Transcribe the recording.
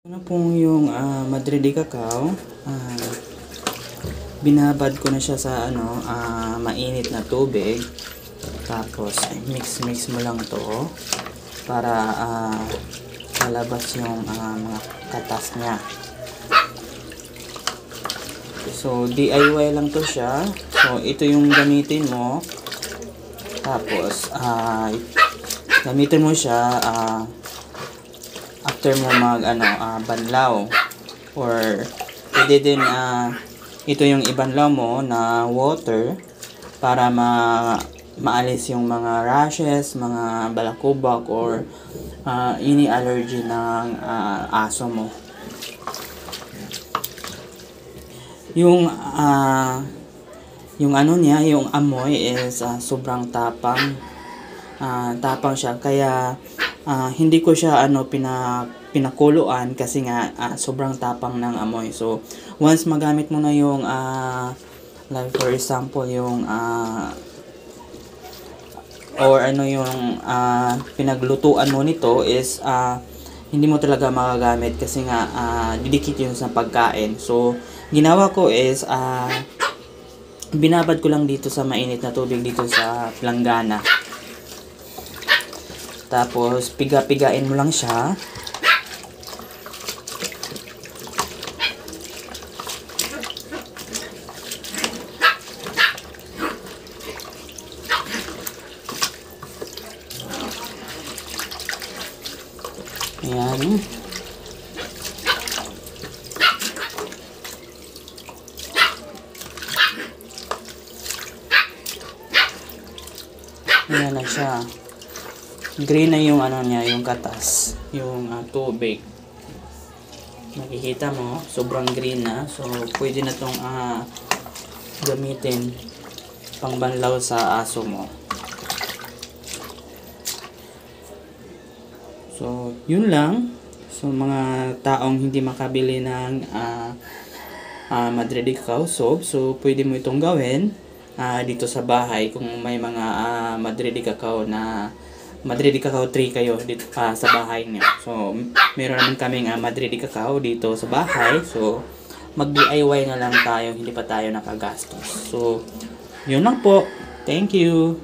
Ano pong yung Madrid Cacao, binabad ko na siya sa mainit na tubig. Tapos mix mo lang to para malabas yung mga katas niya. So DIY lang to siya. So ito yung gamitin mo. Tapos gamitin mo siya after mo banlaw, or pwede din ito yung ibanlaw mo na water para maalis yung mga rashes, mga balakubak, or any allergy ng aso mo. Yung yung amoy is sobrang tapang. Tapang siya, kaya hindi ko siya pinakuluan kasi nga sobrang tapang ng amoy. So once magamit mo na yung like for example yung pinaglutuan mo nito is hindi mo talaga magagamit kasi nga didikit yun sa pagkain. So ginawa ko is binabad ko lang dito sa mainit na tubig dito sa planggana. Tapos piga-pigain mo lang siya. Ayan. Ayan na siya. Green na yung niya, yung katas, yung tubig. Makikita mo, sobrang green na. So pwede na tong gamitin pangbanlaw sa aso mo. So yun lang. So mga taong hindi makabili ng Madrid Cacao soap, so pwede mo itong gawin dito sa bahay kung may mga Madrid Cacao 3 kayo dito sa bahay niyo. So meron naman kaming Madrid Cacao dito sa bahay. So mag-DIY na lang tayo, hindi pa tayo nakagastos. So yun lang po. Thank you.